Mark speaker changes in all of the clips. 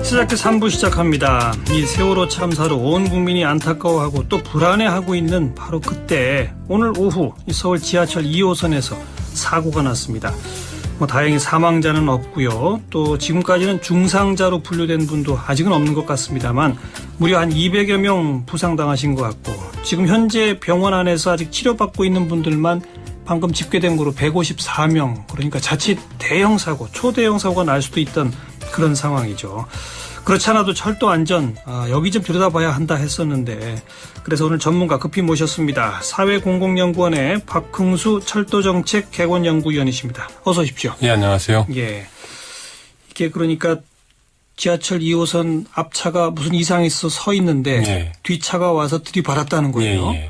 Speaker 1: 시작해 3부 시작합니다. 이 세월호 참사로 온 국민이 안타까워하고 또 불안해하고 있는 바로 그때 오늘 오후 서울 지하철 2호선에서 사고가 났습니다. 다행히 사망자는 없고요. 또 지금까지는 중상자로 분류된 분도 아직은 없는 것 같습니다만 무려 한 200여 명 부상당하신 것 같고 지금 현재 병원 안에서 아직 치료받고 있는 분들만 방금 집계된 거로 154명. 그러니까 자칫 대형 사고, 초대형 사고가 날 수도 있던 그런 상황이죠. 그렇지 않아도 철도 안전 여기 좀 들여다봐야 한다 했었는데 그래서 오늘 전문가 급히 모셨습니다. 사회공공연구원의 박흥수 철도정책 개원연구위원이십니다. 어서 오십시오.
Speaker 2: 네, 안녕하세요.
Speaker 1: 예, 이게 그러니까 지하철 2호선 앞차가 무슨 이상이 있어서 서 있는데
Speaker 2: 예.
Speaker 1: 뒷차가 와서 들이받았다는 거예요.
Speaker 2: 예.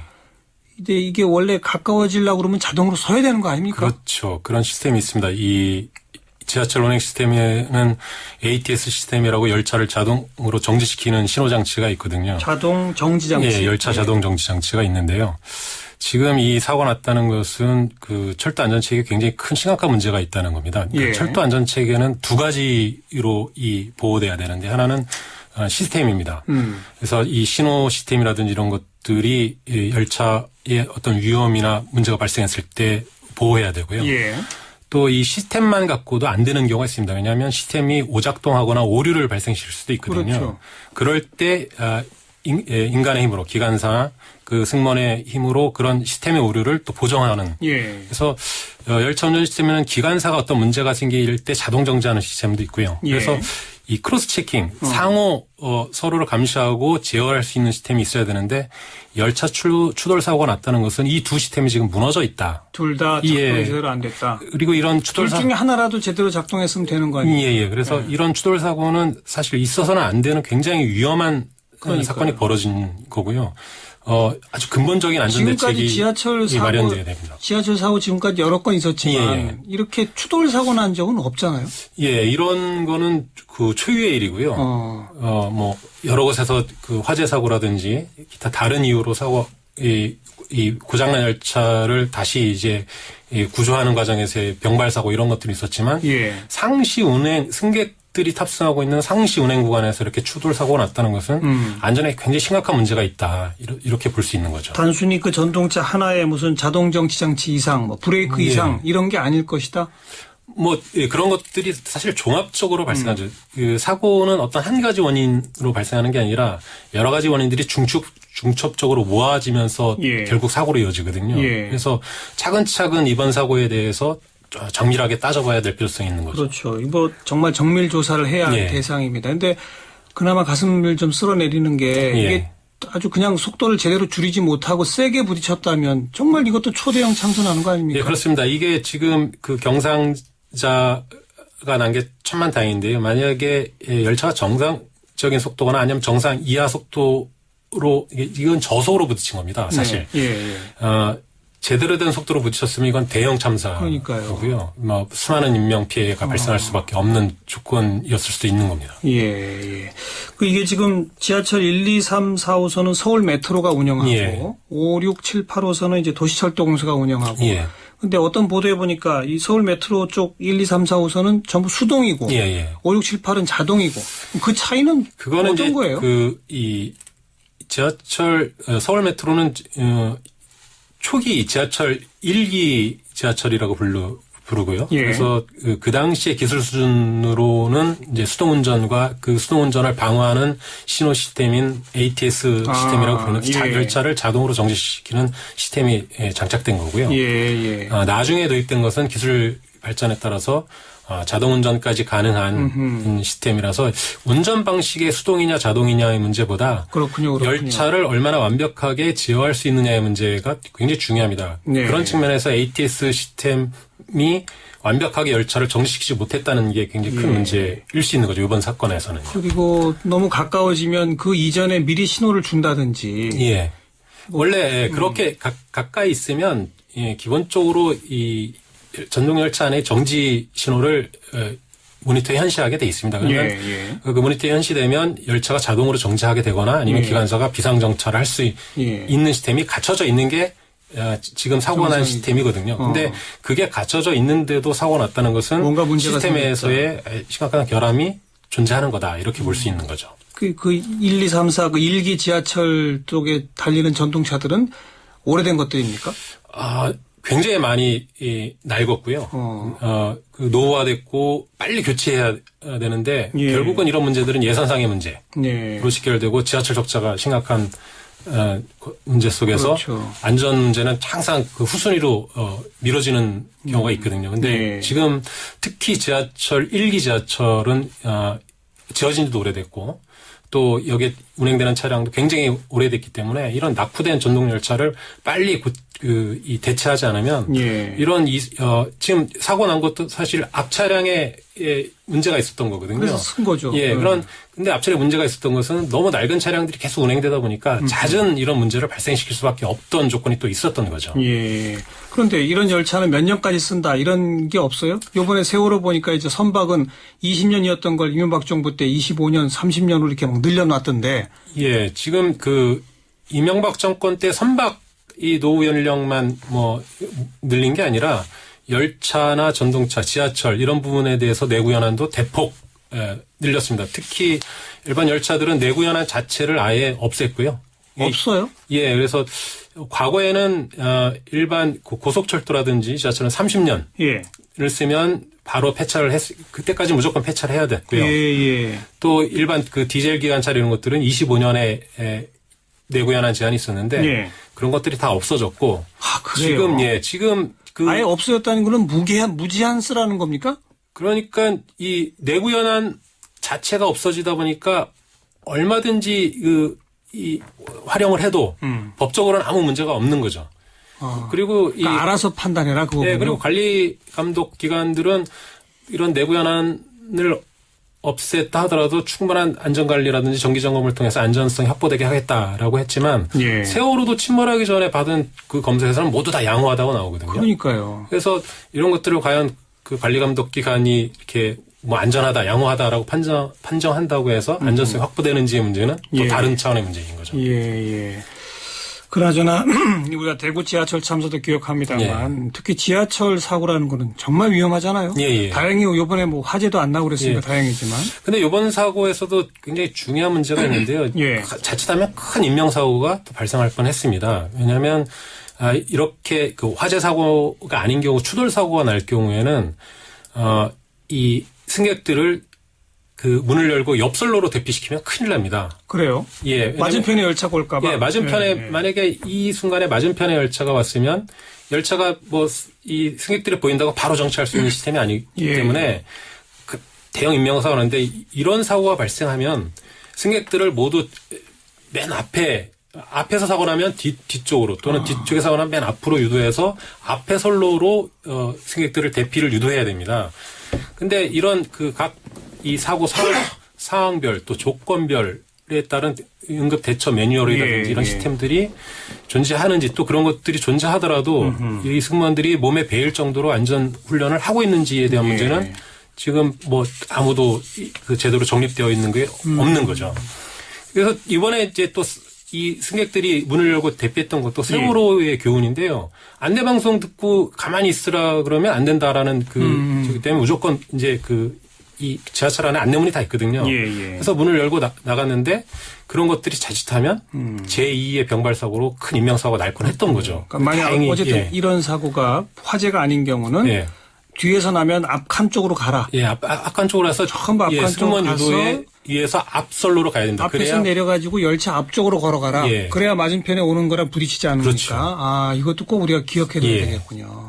Speaker 1: 근데 이게 원래 가까워지려고 그러면 자동으로 서야 되는 거 아닙니까?
Speaker 2: 그렇죠. 그런 시스템이 있습니다. 이 지하철 운행 시스템에는 ATS 시스템이라고 열차를 자동으로 정지시키는 신호장치가 있거든요.
Speaker 1: 자동 정지장치.
Speaker 2: 예, 열차 자동 정지장치가 있는데요. 지금 이 사고가 났다는 것은 그 철도 안전체계에 굉장히 큰 심각한 문제가 있다는 겁니다.
Speaker 1: 예.
Speaker 2: 철도 안전체계는 두 가지로 보호돼야 되는데 하나는 시스템입니다. 그래서 이 신호 시스템이라든지 이런 것들이 열차에 어떤 위험이나 문제가 발생했을 때 보호해야 되고요.
Speaker 1: 예.
Speaker 2: 또 이 시스템만 갖고도 안 되는 경우가 있습니다. 왜냐하면 시스템이 오작동하거나 오류를 발생시킬 수도 있거든요.
Speaker 1: 그렇죠.
Speaker 2: 그럴 때 인간의 힘으로 기관사 그 승무원의 힘으로 그런 시스템의 오류를 또 보정하는.
Speaker 1: 예.
Speaker 2: 그래서 열차 운전 시스템에는 기관사가 어떤 문제가 생길 때 자동 정지하는 시스템도 있고요.
Speaker 1: 예.
Speaker 2: 그래서 이 크로스 체킹 상호 서로를 감시하고 제어할 수 있는 시스템이 있어야 되는데 열차 추돌 사고가 났다는 것은 이 두 시스템이 지금 무너져 있다.
Speaker 1: 둘 다 작동이 제대로 안 됐다.
Speaker 2: 그리고 이런 추돌
Speaker 1: 둘 중에 하나라도 제대로 작동했으면 되는 거 아니에요?
Speaker 2: 예. 그래서 이런 추돌 사고는 사실 있어서는 안 되는 굉장히 위험한 사건이 벌어진 거고요. 아주 근본적인 안전대책이
Speaker 1: 지금까지
Speaker 2: 마련돼야 됩니다.
Speaker 1: 지하철 사고 지금까지 여러 건 있었지만
Speaker 2: 예.
Speaker 1: 이렇게 추돌 사고 난 적은 없잖아요.
Speaker 2: 예, 이런 거는 그 초유의 일이고요. 뭐 여러 곳에서 그 화재 사고라든지 기타 다른 이유로 이 고장난 열차를 다시 이제 구조하는 과정에서의 병발 사고 이런 것들이 있었지만
Speaker 1: 예.
Speaker 2: 상시 운행 승객들이 탑승하고 있는 상시 운행 구간에서 이렇게 추돌 사고가 났다는 것은 안전에 굉장히 심각한 문제가 있다. 이렇게 볼 수 있는 거죠.
Speaker 1: 단순히 그 전동차 하나의 무슨 자동 정지 장치 이상, 뭐 브레이크 이상 이런 게 아닐 것이다.
Speaker 2: 뭐 그런 것들이 사실 종합적으로 발생하죠. 그 사고는 어떤 한 가지 원인으로 발생하는 게 아니라 여러 가지 원인들이 중첩적으로 모아지면서 결국 사고로 이어지거든요. 그래서 차근차근 이번 사고에 대해서 정밀하게 따져봐야 될 필요성이 있는 거죠.
Speaker 1: 그렇죠. 이거 정말 정밀 조사를 해야 할 대상입니다. 그런데 그나마 가슴을 좀 쓸어내리는 게 이게 아주 그냥 속도를 제대로 줄이지 못하고 세게 부딪혔다면 정말 이것도 초대형 참사나는 거 아닙니까?
Speaker 2: 네, 그렇습니다. 이게 지금 그 경상자가 난 게 천만다행인데요. 만약에 열차가 정상적인 속도거나 아니면 정상 이하 속도로 이건 저속으로 부딪힌 겁니다. 사실. 제대로 된 속도로 부딪혔으면 이건 대형 참사고요. 뭐 수많은 인명 피해가 발생할 수밖에 없는 조건이었을 수도 있는 겁니다.
Speaker 1: 그 이게 지금 지하철 1, 2, 3, 4호선은 서울 메트로가 운영하고 5, 6, 7, 8호선은 이제 도시철도공사가 운영하고. 근데 어떤 보도에 보니까 이 서울 메트로 쪽 1, 2, 3, 4호선은 전부 수동이고 5, 6, 7, 8은 자동이고. 그 차이는
Speaker 2: 그거는
Speaker 1: 어떤
Speaker 2: 이제
Speaker 1: 거예요?
Speaker 2: 이 지하철 서울 메트로는 초기 지하철 1기 지하철이라고 부르고요. 그래서 그 당시의 기술 수준으로는 이제 수동운전과 그 수동운전을 방어하는 신호 시스템인 ATS 시스템이라고 부르는 열차를 자동으로 정지시키는 시스템이 장착된 거고요. 나중에 도입된 것은 기술 발전에 따라서 자동운전까지 가능한 시스템이라서 운전 방식의 수동이냐 자동이냐의 문제보다
Speaker 1: 그렇군요.
Speaker 2: 열차를 얼마나 완벽하게 제어할 수 있느냐의 문제가 굉장히 중요합니다. 그런 측면에서 ATS 시스템이 완벽하게 열차를 정지시키지 못했다는 게 굉장히 큰 문제일 수 있는 거죠. 이번 사건에서는.
Speaker 1: 그리고 너무 가까워지면 그 이전에 미리 신호를 준다든지.
Speaker 2: 원래 그렇게 가까이 있으면 기본적으로 이 전동 열차 안에 정지 신호를 모니터에 현시하게 돼 있습니다. 그러면 그 모니터에 현시되면 열차가 자동으로 정지하게 되거나 아니면 기관사가 비상정차를 할 수 있는 시스템이 갖춰져 있는 게 지금 사고가 난 시스템이거든요. 근데 그게 갖춰져 있는데도 사고가 났다는 것은
Speaker 1: 뭔가 문제가
Speaker 2: 시스템에서의 심각한 결함이 존재하는 거다 이렇게 볼 수 있는 거죠.
Speaker 1: 그 1, 2, 3, 4, 그 1기 지하철 쪽에 달리는 전동차들은 오래된 것들입니까?
Speaker 2: 굉장히 많이 낡았고요. 그 노후화됐고 빨리 교체해야 되는데
Speaker 1: 예.
Speaker 2: 결국은 이런 문제들은 예산상의 문제로
Speaker 1: 네.
Speaker 2: 직결되고 지하철 적자가 심각한 문제 속에서
Speaker 1: 그렇죠.
Speaker 2: 안전 문제는 항상 그 후순위로 미뤄지는 경우가 있거든요. 근데
Speaker 1: 네.
Speaker 2: 지금 특히 지하철 1기 지하철은 지어진 지도 오래됐고 또 여기에 운행되는 차량도 굉장히 오래됐기 때문에 이런 낙후된 전동 열차를 빨리 대체하지 않으면
Speaker 1: 예.
Speaker 2: 이런 지금 사고 난 것도 사실 앞 차량에 문제가 있었던 거거든요.
Speaker 1: 그래서 쓴 거죠.
Speaker 2: 예, 근데 앞차량에 문제가 있었던 것은 너무 낡은 차량들이 계속 운행되다 보니까 잦은 이런 문제를 발생시킬 수밖에 없던 조건이 또 있었던 거죠.
Speaker 1: 예. 그런데 이런 열차는 몇 년까지 쓴다 이런 게 없어요? 요번에 세월호 보니까 이제 선박은 20년이었던 걸 이명박 정부 때 25년, 30년으로 이렇게 막 늘려놨던데.
Speaker 2: 예, 지금 이명박 정권 때 선박 이 노후 연령만 늘린 게 아니라 열차나 전동차, 지하철 이런 부분에 대해서 내구 연한도 대폭 늘렸습니다. 특히 일반 열차들은 내구 연한 자체를 아예 없앴고요.
Speaker 1: 없어요?
Speaker 2: 예, 그래서 과거에는 일반 고속철도라든지 지하철은 30년을
Speaker 1: 예.
Speaker 2: 쓰면 바로 폐차를 그때까지 무조건 폐차를 해야 됐고요.
Speaker 1: 예.
Speaker 2: 또 일반 디젤 기관차 이런 것들은 25년에 내구 연한 제한이 있었는데
Speaker 1: 예.
Speaker 2: 그런 것들이 다 없어졌고
Speaker 1: 그래요?
Speaker 2: 지금
Speaker 1: 아예 없어졌다는 거는 무제한 쓰라는 겁니까?
Speaker 2: 그러니까 이 내구 연한 자체가 없어지다 보니까 얼마든지 이 활용을 해도 법적으로는 아무 문제가 없는 거죠. 그리고
Speaker 1: 그러니까 알아서 판단해라 그거.
Speaker 2: 예, 그리고 관리 감독 기관들은 이런 내구 연한을 없앴다 하더라도 충분한 안전관리라든지 정기점검을 통해서 안전성이 확보되게 하겠다라고 했지만
Speaker 1: 예.
Speaker 2: 세월호도 침몰하기 전에 받은 그 검사에서는 모두 다 양호하다고 나오거든요.
Speaker 1: 그러니까요.
Speaker 2: 그래서 이런 것들을 과연 그 관리감독기관이 이렇게 안전하다, 양호하다라고 판정한다고 해서 안전성이 확보되는지의 문제는 또
Speaker 1: 예.
Speaker 2: 다른 차원의 문제인 거죠.
Speaker 1: 예. 그나저나 우리가 대구 지하철 참사도 기억합니다만 특히 지하철 사고라는 거는 정말 위험하잖아요.
Speaker 2: 예.
Speaker 1: 다행히 이번에 화재도 안 나고 그랬으니까 다행이지만.
Speaker 2: 근데 이번 사고에서도 굉장히 중요한 문제가 있는데요.
Speaker 1: 예.
Speaker 2: 자칫하면 큰 인명사고가 또 발생할 뻔했습니다. 왜냐하면 이렇게 화재 사고가 아닌 경우 추돌 사고가 날 경우에는 이 승객들을 문을 열고 옆선로로 대피시키면 큰일 납니다.
Speaker 1: 그래요?
Speaker 2: 예.
Speaker 1: 맞은편에 열차가 올까봐.
Speaker 2: 예, 맞은편에 만약에 이 순간에 맞은편에 열차가 왔으면 열차가 이 승객들이 보인다고 바로 정차할 수 있는 시스템이 아니기 때문에 대형 인명사고가 나는데 이런 사고가 발생하면 승객들을 모두 맨 앞에서 사고 나면 뒤쪽으로 또는 뒤쪽에 사고 나면 맨 앞으로 유도해서 앞에 선로로 승객들을 대피를 유도해야 됩니다. 근데 이런 각 이 사고 상황별 또 조건별에 따른 응급 대처 매뉴얼이라든지 이런 시스템들이 존재하는지 또 그런 것들이 존재하더라도 이 승무원들이 몸에 배일 정도로 안전 훈련을 하고 있는지에 대한 문제는 지금 아무도 제대로 정립되어 있는 게 없는 거죠. 그래서 이번에 이제 또 이 승객들이 문을 열고 대피했던 것도 세월호의 교훈인데요. 안내방송 듣고 가만히 있으라 그러면 안 된다라는 저기 때문에 무조건 이제 이 지하철 안에 안내문이 다 있거든요. 그래서 문을 열고 나갔는데 그런 것들이 자칫하면 제2의 병발사고로 큰 인명사고가 날 뻔했던 거죠.
Speaker 1: 그러니까 만약 어쨌든 이런 사고가 화재가 아닌 경우는 뒤에서 나면 앞칸 쪽으로 가라.
Speaker 2: 예, 앞칸 쪽으로 가서
Speaker 1: 전부 앞칸
Speaker 2: 승무원
Speaker 1: 쪽으로
Speaker 2: 유도에 의해서 앞선로로 가야 된다.
Speaker 1: 앞에서 내려가지고 열차 앞쪽으로 걸어가라. 그래야 맞은편에 오는 거랑 부딪히지 않으니까.
Speaker 2: 그렇죠.
Speaker 1: 이것도 꼭 우리가 기억해둬야 되겠군요.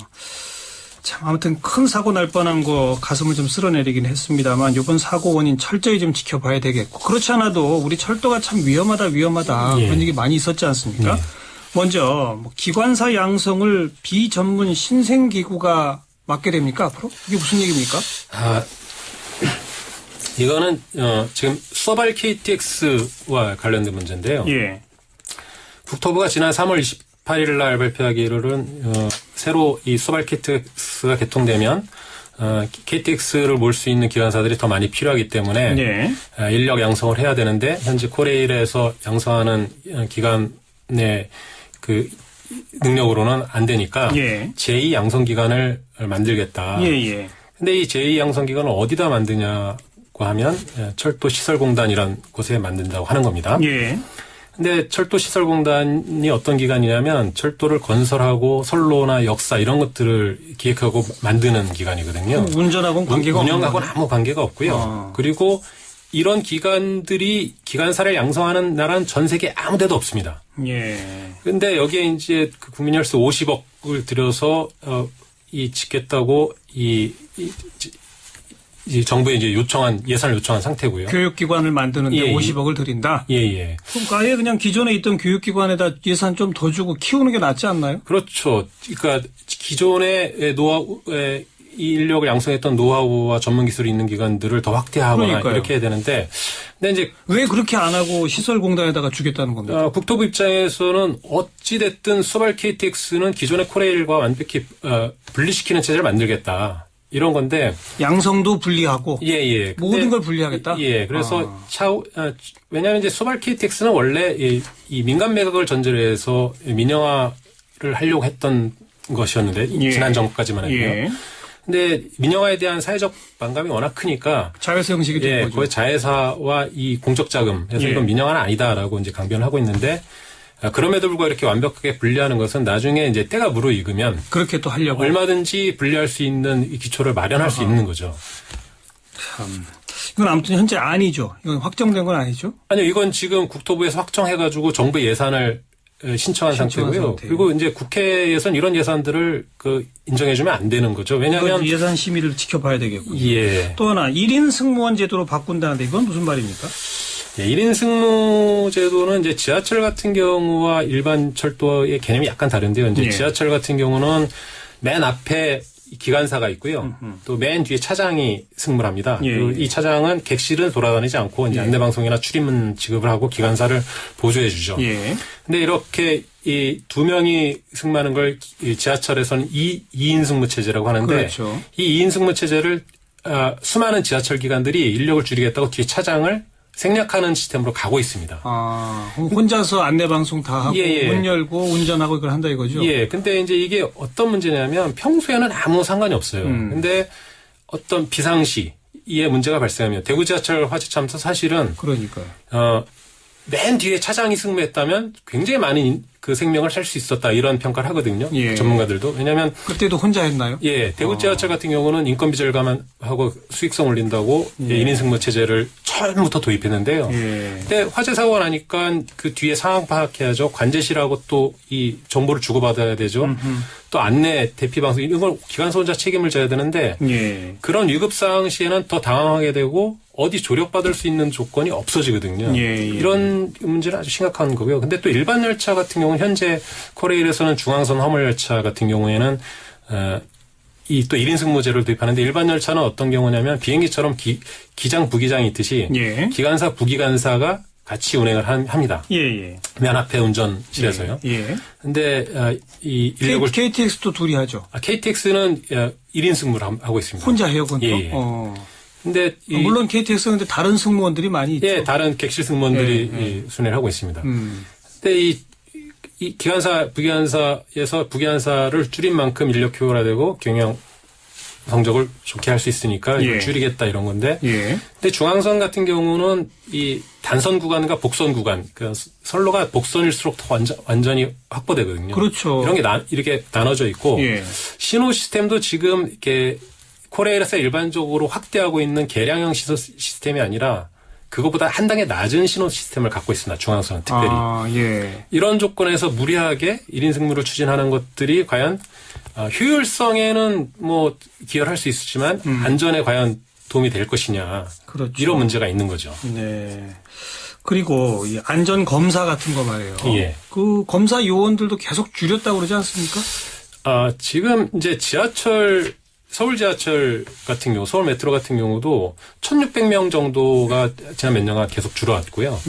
Speaker 1: 참 아무튼 큰 사고 날 뻔한 거 가슴을 좀 쓸어내리긴 했습니다만 이번 사고 원인 철저히 좀 지켜봐야 되겠고 그렇지 않아도 우리 철도가 참 위험하다 그런 얘기 많이 있었지 않습니까? 먼저 기관사 양성을 비전문 신생기구가 맡게 됩니까 앞으로? 이게 무슨 얘기입니까?
Speaker 2: 이거는 지금 서발 KTX와 관련된 문제인데요. 국토부가 지난 3월 28일 날 발표하기로는 새로 이 서발 KTX가 개통되면 KTX를 몰 수 있는 기관사들이 더 많이 필요하기 때문에 인력 양성을 해야 되는데 현재 코레일에서 양성하는 기관의 능력으로는 안 되니까 제2 양성 기관을 만들겠다. 근데 이 제2 양성 기관을 어디다 만드냐 하면 철도시설공단이라는 곳에 만든다고 하는 겁니다.
Speaker 1: 예.
Speaker 2: 근데 철도시설공단이 어떤 기관이냐면 철도를 건설하고 선로나 역사 이런 것들을 기획하고 만드는 기관이거든요.
Speaker 1: 운전하고는 관계가 없는
Speaker 2: 운영하고는 아무 관계가 없고요. 그리고 이런 기관들이 기관사를 양성하는 나라는 전 세계 아무 데도 없습니다.
Speaker 1: 예.
Speaker 2: 근데 여기에 이제 그 국민혈세 50억을 들여서 이 짓겠다고 이 정부에 이제 예산을 요청한 상태고요.
Speaker 1: 교육기관을 만드는데
Speaker 2: 예,
Speaker 1: 50억을 들인다?
Speaker 2: 예.
Speaker 1: 그럼 아예 그냥 기존에 있던 교육기관에다 예산 좀 더 주고 키우는 게 낫지 않나요?
Speaker 2: 그렇죠. 그러니까 기존의 노하우의 이 인력을 양성했던 노하우와 전문 기술이 있는 기관들을 더 확대하거나
Speaker 1: 그러니까요.
Speaker 2: 이렇게 해야 되는데, 근데 이제
Speaker 1: 왜 그렇게 안 하고 시설공단에다가 주겠다는 겁니까?
Speaker 2: 국토부 입장에서는 어찌 됐든 수발 KTX는 기존의 코레일과 완벽히 분리시키는 체제를 만들겠다. 이런 건데.
Speaker 1: 양성도 분리하고.
Speaker 2: 예.
Speaker 1: 모든 걸 분리하겠다?
Speaker 2: 예. 그래서 왜냐하면 이제 수발 KTX는 원래 이 민간 매각을 전제로 해서 민영화를 하려고 했던 것이었는데, 지난 정부까지만 해도요.
Speaker 1: 예.
Speaker 2: 근데 민영화에 대한 사회적 반감이 워낙 크니까
Speaker 1: 자회사 형식이 된 거죠.
Speaker 2: 거의 자회사와 이 공적 자금 그래서 이건 민영화는 아니다라고 이제 강변을 하고 있는데 그럼에도 불구하고 이렇게 완벽하게 분리하는 것은 나중에 이제 때가 무르익으면
Speaker 1: 그렇게 또 하려고
Speaker 2: 얼마든지 분리할 수 있는 이 기초를 마련할 수 있는 거죠.
Speaker 1: 참. 이건 아무튼 현재 아니죠. 이건 확정된 건 아니죠.
Speaker 2: 아니요, 이건 지금 국토부에서 확정해가지고 정부 예산을 신청한 상태고요. 그리고 이제 국회에서는 이런 예산들을 인정해주면 안 되는 거죠. 왜냐하면
Speaker 1: 예산 심의를 지켜봐야 되겠군요.
Speaker 2: 예.
Speaker 1: 또 하나 1인 승무원 제도로 바꾼다는데 이건 무슨 말입니까?
Speaker 2: 예, 1인 승무 제도는 이제 지하철 같은 경우와 일반 철도의 개념이 약간 다른데요. 이제 지하철 같은 경우는 맨 앞에 기관사가 있고요. 또 맨 뒤에 차장이 승무를 합니다. 그리고 이 차장은 객실은 돌아다니지 않고 이제 안내방송이나 출입문 지급을 하고 기관사를 보조해 주죠. 근데 이렇게 이 두 명이 승무하는 걸 지하철에서는 2인 승무 체제라고 하는데
Speaker 1: 그렇죠.
Speaker 2: 이 2인 승무 체제를 수많은 지하철 기관들이 인력을 줄이겠다고 뒤에 차장을 생략하는 시스템으로 가고 있습니다.
Speaker 1: 혼자서 안내방송 다 하고 문 열고 운전하고 이걸 한다 이거죠?
Speaker 2: 예. 근데 이제 이게 어떤 문제냐면 평소에는 아무 상관이 없어요. 근데 어떤 비상시에 문제가 발생하면 대구 지하철 화재 참사 사실은
Speaker 1: 그러니까요.
Speaker 2: 맨 뒤에 차장이 승무했다면 굉장히 많은 그 생명을 살 수 있었다 이런 평가를 하거든요. 전문가들도. 왜냐하면
Speaker 1: 그때도 혼자 했나요?
Speaker 2: 예, 대구 지하철 같은 경우는 인건비 절감하고 수익성 올린다고 1인 승무 체제를 처음부터 도입했는데요. 근데 화재 사고가 나니까 그 뒤에 상황 파악해야죠. 관제실하고 또 이 정보를 주고받아야 되죠. 또 안내, 대피 방송 이런 걸 기관사 혼자 책임을 져야 되는데 그런 위급 상황 시에는 더 당황하게 되고 어디 조력받을 수 있는 조건이 없어지거든요. 이런 문제는 아주 심각한 거고요. 근데 또 일반 열차 같은 경우는 현재 코레일에서는 중앙선 화물 열차 같은 경우에는 이 또 1인 승무제를 도입하는데 일반 열차는 어떤 경우냐면 비행기처럼 기장, 부기장이 있듯이 기관사, 부기관사가 같이 운행을 합니다. 맨 앞에 운전실에서요. 근데 이 인력을
Speaker 1: KTX도 둘이 하죠.
Speaker 2: KTX는 1인 승무를 하고 있습니다.
Speaker 1: 혼자 해요, 그건
Speaker 2: 근데
Speaker 1: 물론 KTX는 근데 다른 승무원들이 많이 있죠.
Speaker 2: 예, 다른 객실 승무원들이 순회를 하고 있습니다. 근데 이 기관사, 부기관사에서 부기관사를 줄인 만큼 인력 교육화되고 경영 성적을 좋게 할 수 있으니까 이걸 줄이겠다 이런 건데. 근데 중앙선 같은 경우는 이 단선 구간과 복선 구간, 그 선로가 복선일수록 더 완전히 확보되거든요.
Speaker 1: 그렇죠.
Speaker 2: 이런 게 이렇게 나눠져 있고 신호 시스템도 지금 이렇게 코레일에서 일반적으로 확대하고 있는 개량형 신호 시스템이 아니라 그것보다 한 단계 낮은 신호 시스템을 갖고 있습니다. 중앙선은 특별히. 이런 조건에서 무리하게 1인 승무를 추진하는 것들이 과연 효율성에는 뭐 기여를 할 수 있지만 안전에 과연 도움이 될 것이냐.
Speaker 1: 그렇죠.
Speaker 2: 이런 문제가 있는 거죠.
Speaker 1: 그리고 이 안전 검사 같은 거 말이에요. 그 검사 요원들도 계속 줄였다고 그러지 않습니까?
Speaker 2: 지금 이제 서울 지하철 같은 경우, 서울 메트로 같은 경우도 1,600명 정도가 지난 몇 년간 계속 줄어왔고요.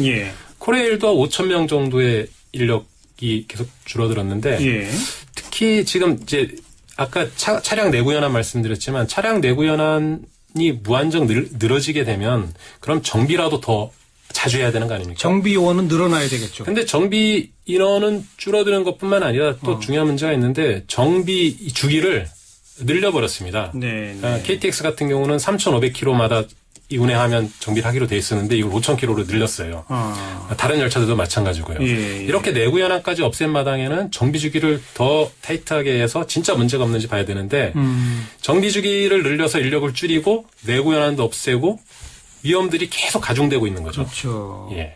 Speaker 2: 코레일도 5,000명 정도의 인력이 계속 줄어들었는데 특히 지금 이제 아까 차량 내구 연한 말씀드렸지만 차량 내구 연한이 무한정 늘어지게 되면 그럼 정비라도 더 자주 해야 되는 거 아닙니까?
Speaker 1: 정비 요원은 늘어나야 되겠죠.
Speaker 2: 근데 정비 인원은 줄어드는 것뿐만 아니라 또 중요한 문제가 있는데 정비 주기를 늘려버렸습니다. KTX 같은 경우는 3,500km마다 운행하면 정비를 하기로 돼 있었는데 이걸 5,000km로 늘렸어요. 다른 열차들도 마찬가지고요.
Speaker 1: 예.
Speaker 2: 이렇게 내구 현황까지 없앤 마당에는 정비 주기를 더 타이트하게 해서 진짜 문제가 없는지 봐야 되는데 정비 주기를 늘려서 인력을 줄이고 내구 현황도 없애고 위험들이 계속 가중되고 있는 거죠.
Speaker 1: 그렇죠.
Speaker 2: 예.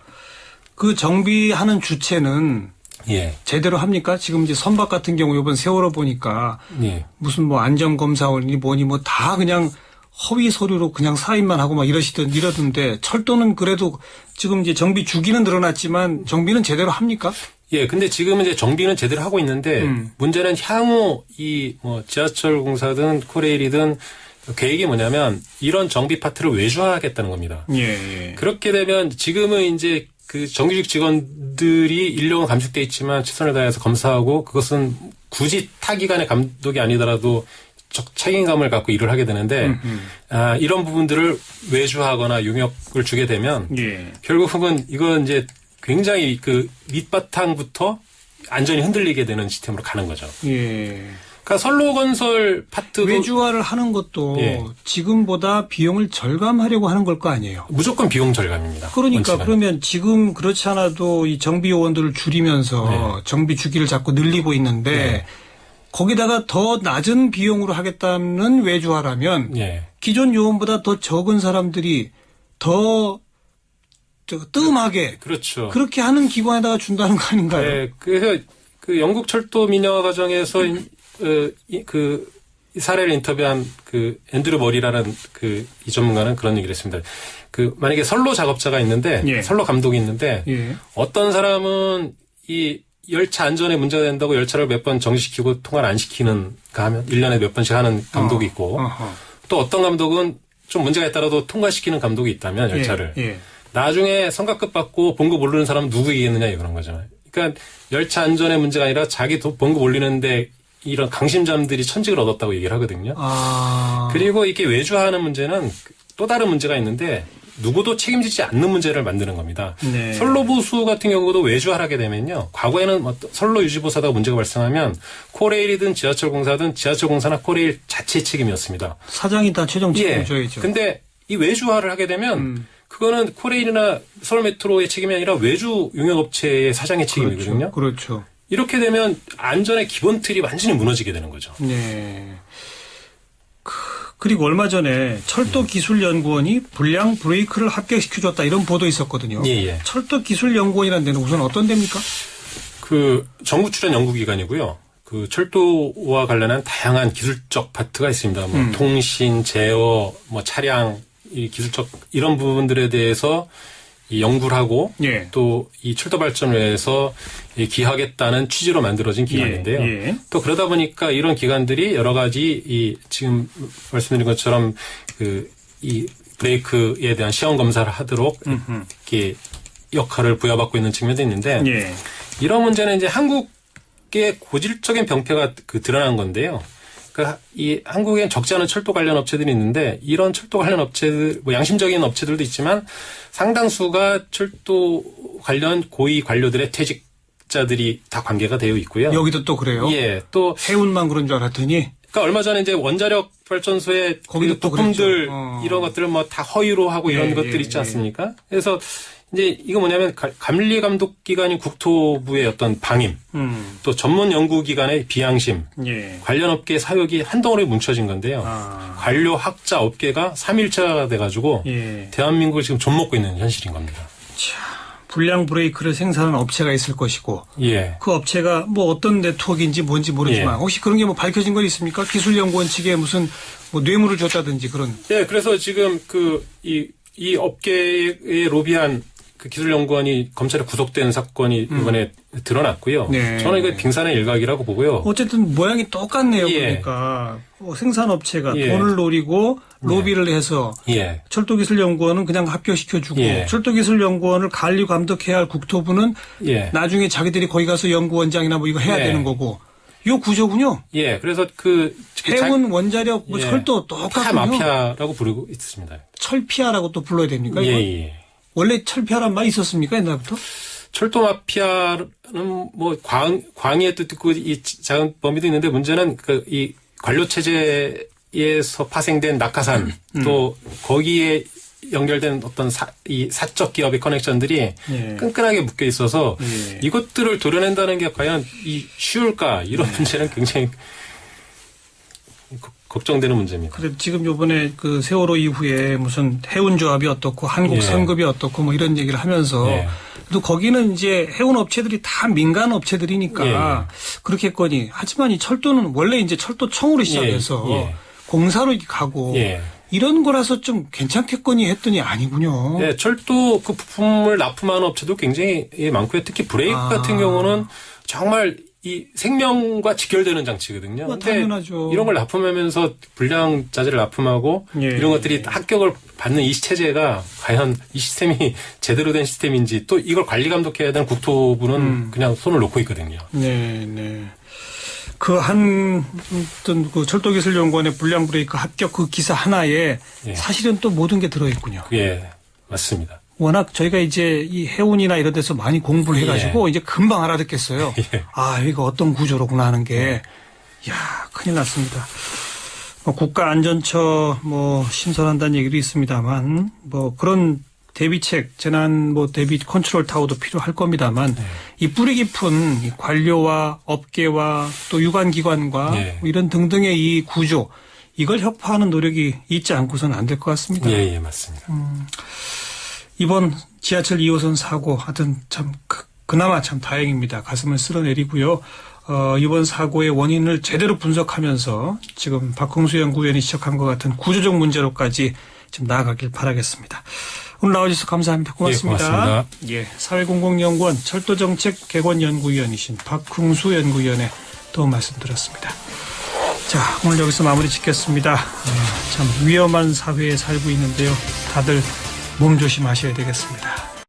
Speaker 1: 그 정비하는 주체는
Speaker 2: 예.
Speaker 1: 제대로 합니까? 지금 이제 선박 같은 경우 이번 세월호 보니까
Speaker 2: 예.
Speaker 1: 무슨 뭐 안전검사원이 뭐니 뭐 다 그냥 허위 서류로 그냥 사인만 하고 막 이러던데 철도는 그래도 지금 이제 정비 주기는 늘어났지만 정비는 제대로 합니까?
Speaker 2: 예, 근데 지금은 이제 정비는 제대로 하고 있는데 문제는 향후 이 뭐 지하철 공사든 코레일이든 계획이 뭐냐면 이런 정비 파트를 외주화하겠다는 겁니다.
Speaker 1: 예.
Speaker 2: 그렇게 되면 지금은 이제 그 정규직 직원들이 인력은 감축돼 있지만 최선을 다해서 검사하고 그것은 굳이 타기관의 감독이 아니더라도 책임감을 갖고 일을 하게 되는데 이런 부분들을 외주하거나 용역을 주게 되면
Speaker 1: 예.
Speaker 2: 결국은 이건 이제 굉장히 그 밑바탕부터 안전이 흔들리게 되는 시스템으로 가는 거죠.
Speaker 1: 예.
Speaker 2: 그러니까 선로건설 파트도
Speaker 1: 외주화를 하는 것도
Speaker 2: 예.
Speaker 1: 지금보다 비용을 절감하려고 하는 걸 거 아니에요.
Speaker 2: 무조건 비용 절감입니다.
Speaker 1: 그러니까
Speaker 2: 원칙은.
Speaker 1: 그러면 지금 그렇지 않아도 이 정비 요원들을 줄이면서 정비 주기를 자꾸 늘리고 있는데
Speaker 2: 네.
Speaker 1: 거기다가 더 낮은 비용으로 하겠다는 외주화라면
Speaker 2: 예.
Speaker 1: 기존 요원보다 더 적은 사람들이 더 뜸하게
Speaker 2: 그렇죠.
Speaker 1: 그렇게 하는 기관에다가 준다는 거 아닌가요?
Speaker 2: 네, 그래서 그 영국 철도 민영화 과정에서 그 사례를 인터뷰한 그 앤드류 머리라는 그 이 전문가는 그런 얘기를 했습니다. 그 만약에 선로 작업자가 있는데
Speaker 1: 예.
Speaker 2: 선로 감독이 있는데
Speaker 1: 예.
Speaker 2: 어떤 사람은 이 열차 안전에 문제가 된다고 열차를 몇 번 정지시키고 통과를 안 시키는가 하면 1년에 몇 번씩 하는 감독이 있고 또 어떤 감독은 좀 문제가 있더라도 통과시키는 감독이 있다면 열차를
Speaker 1: 예.
Speaker 2: 나중에 성과급 받고 봉급 오르는 사람은 누구이겠느냐 이런 거잖아요. 그러니까 열차 안전에 문제가 아니라 자기 봉급 올리는데 이런 강심장들이 천직을 얻었다고 얘기를 하거든요. 그리고 이게 외주화하는 문제는 또 다른 문제가 있는데 누구도 책임지지 않는 문제를 만드는 겁니다.
Speaker 1: 네.
Speaker 2: 선로보수 같은 경우도 외주화를 하게 되면요. 과거에는 선로 유지보수하다가 문제가 발생하면 코레일이든 지하철공사든 지하철공사나 코레일 자체 책임이었습니다.
Speaker 1: 사장이 다 최종 책임을 져야죠.
Speaker 2: 근데 이 외주화를 하게 되면 그거는 코레일이나 서울메트로의 책임이 아니라 외주 용역업체의 사장의 책임이거든요.
Speaker 1: 그렇죠.
Speaker 2: 이렇게 되면 안전의 기본 틀이 완전히 무너지게 되는 거죠.
Speaker 1: 네. 그리고 얼마 전에 철도기술연구원이 불량 브레이크를 합격시켜줬다 이런 보도 있었거든요.
Speaker 2: 예.
Speaker 1: 철도기술연구원이라는 데는 우선 어떤 데입니까?
Speaker 2: 그 정부 출연 연구기관이고요. 그 철도와 관련한 다양한 기술적 파트가 있습니다. 뭐 통신, 제어, 뭐 차량, 이 기술적 이런 부분들에 대해서 이 연구를 하고
Speaker 1: 예.
Speaker 2: 또 이 철도 발전을 위해서 기하겠다는 취지로 만들어진 기관인데요.
Speaker 1: 예.
Speaker 2: 또 그러다 보니까 이런 기관들이 여러 가지 이 지금 말씀드린 것처럼 그 이 브레이크에 대한 시험 검사를 하도록 이렇게 역할을 부여받고 있는 측면도 있는데
Speaker 1: 예.
Speaker 2: 이런 문제는 이제 한국의 고질적인 병폐가 드러난 건데요. 그러니까 이 한국엔 적지 않은 철도 관련 업체들이 있는데 이런 철도 관련 업체들 뭐 양심적인 업체들도 있지만 상당수가 철도 관련 고위 관료들의 퇴직자들이 다 관계가 되어 있고요.
Speaker 1: 여기도 또 그래요?
Speaker 2: 예, 또
Speaker 1: 해운만 그런 줄 알았더니
Speaker 2: 그러니까 얼마 전에 이제 원자력 발전소의
Speaker 1: 거기도
Speaker 2: 그
Speaker 1: 또
Speaker 2: 부품들
Speaker 1: 그랬죠.
Speaker 2: 이런 것들을 뭐 다 허위로 하고 이런 것들 있지 않습니까? 그래서 이제 이거 뭐냐면 감리 감독 기관인 국토부의 어떤 방임, 또 전문 연구 기관의 비양심,
Speaker 1: 예.
Speaker 2: 관련 업계 사역이 한 덩어리에 뭉쳐진 건데요. 관료 학자 업계가 3일차가 돼가지고
Speaker 1: 예.
Speaker 2: 대한민국을 지금 좀먹고 있는 현실인 겁니다.
Speaker 1: 불량 브레이크를 생산하는 업체가 있을 것이고
Speaker 2: 예.
Speaker 1: 그 업체가 뭐 어떤 네트워크인지 뭔지 모르지만
Speaker 2: 예.
Speaker 1: 혹시 그런 게 뭐 밝혀진 건 있습니까? 기술연구원 측에 무슨 뭐 뇌물을 줬다든지 그런.
Speaker 2: 예, 그래서 지금 이 업계에 로비한 그 기술연구원이 검찰에 구속된 사건이 이번에 드러났고요.
Speaker 1: 네.
Speaker 2: 저는 이거 빙산의 일각이라고 보고요.
Speaker 1: 어쨌든 모양이 똑같네요.
Speaker 2: 예.
Speaker 1: 그러니까 생산업체가
Speaker 2: 예.
Speaker 1: 돈을 노리고 로비를 해서
Speaker 2: 예.
Speaker 1: 철도기술연구원은 그냥 합격시켜주고
Speaker 2: 예.
Speaker 1: 철도기술연구원을 관리 감독해야 할 국토부는
Speaker 2: 예.
Speaker 1: 나중에 자기들이 거기 가서 연구원장이나 뭐 이거 해야
Speaker 2: 예.
Speaker 1: 되는 거고. 요 구조군요.
Speaker 2: 예. 그래서
Speaker 1: 해운, 원자력, 뭐
Speaker 2: 예.
Speaker 1: 철도
Speaker 2: 다
Speaker 1: 똑같군요.
Speaker 2: 마피아라고 부르고 있습니다.
Speaker 1: 철피아라고 또 불러야 됩니까?
Speaker 2: 예,
Speaker 1: 이건?
Speaker 2: 예.
Speaker 1: 원래 철피아란 말이 있었습니까? 옛날부터?
Speaker 2: 철도 마피아는 뭐 광의의 뜻도 있고 이 작은 범위도 있는데 문제는 이 관료 체제에서 파생된 낙하산 또 거기에 연결된 어떤 이 사적 기업의 커넥션들이
Speaker 1: 예.
Speaker 2: 끈끈하게 묶여 있어서
Speaker 1: 예.
Speaker 2: 이것들을 도려낸다는 게 과연 쉬울까 이런 문제는 굉장히 걱정되는 문제입니다.
Speaker 1: 그래 지금 요번에 그 세월호 이후에 무슨 해운조합이 어떻고 한국성급이 어떻고 뭐 이런 얘기를 하면서
Speaker 2: 예.
Speaker 1: 또 거기는 이제 해운 업체들이 다 민간 업체들이니까
Speaker 2: 예.
Speaker 1: 그렇겠거니. 하지만 이 철도는 원래 이제 철도청으로 시작해서
Speaker 2: 예.
Speaker 1: 공사로 가고
Speaker 2: 예.
Speaker 1: 이런 거라서 좀 괜찮겠거니 했더니 아니군요.
Speaker 2: 네, 철도 그 부품을 납품하는 업체도 굉장히 많고요. 특히 브레이크 같은 경우는 정말 이 생명과 직결되는 장치거든요. 근데
Speaker 1: 당연하죠.
Speaker 2: 이런 걸 납품하면서 불량 자재를 납품하고
Speaker 1: 예.
Speaker 2: 이런 것들이 합격을 받는 이 체제가 과연 이 시스템이 제대로 된 시스템인지 또 이걸 관리 감독해야 되는 국토부는 그냥 손을 놓고 있거든요.
Speaker 1: 네, 네. 어떤 그 철도기술연구원의 불량 브레이크 합격 그 기사 하나에
Speaker 2: 예.
Speaker 1: 사실은 또 모든 게 들어있군요.
Speaker 2: 예, 맞습니다.
Speaker 1: 워낙 저희가 이제 이 해운이나 이런 데서 많이 공부를 해가지고 이제 금방 알아듣겠어요.
Speaker 2: 예.
Speaker 1: 아, 이거 어떤 구조로구나 하는 게. 이야, 큰일 났습니다. 뭐 국가안전처 뭐 신설한다는 얘기도 있습니다만 뭐 그런 대비책, 재난 뭐 대비 컨트롤 타워도 필요할 겁니다만 이 뿌리 깊은 이 관료와 업계와 또 유관기관과
Speaker 2: 예.
Speaker 1: 이런 등등의 이 구조 이걸 혁파하는 노력이 있지 않고서는 안 될 것 같습니다.
Speaker 2: 예, 예, 맞습니다.
Speaker 1: 이번 지하철 2호선 사고 하여튼 참 그나마 참 다행입니다. 가슴을 쓸어내리고요. 이번 사고의 원인을 제대로 분석하면서 지금 박흥수 연구위원이 지적한 것 같은 구조적 문제로까지 좀 나아가길 바라겠습니다. 오늘 나와주셔서 감사합니다. 고맙습니다.
Speaker 2: 예, 고맙습니다.
Speaker 1: 예, 사회공공연구원 철도정책개관연구위원이신 박흥수 연구위원의 도움 말씀드렸습니다. 자, 오늘 여기서 마무리 짓겠습니다. 참 위험한 사회에 살고 있는데요. 다들 몸 조심하셔야 되겠습니다.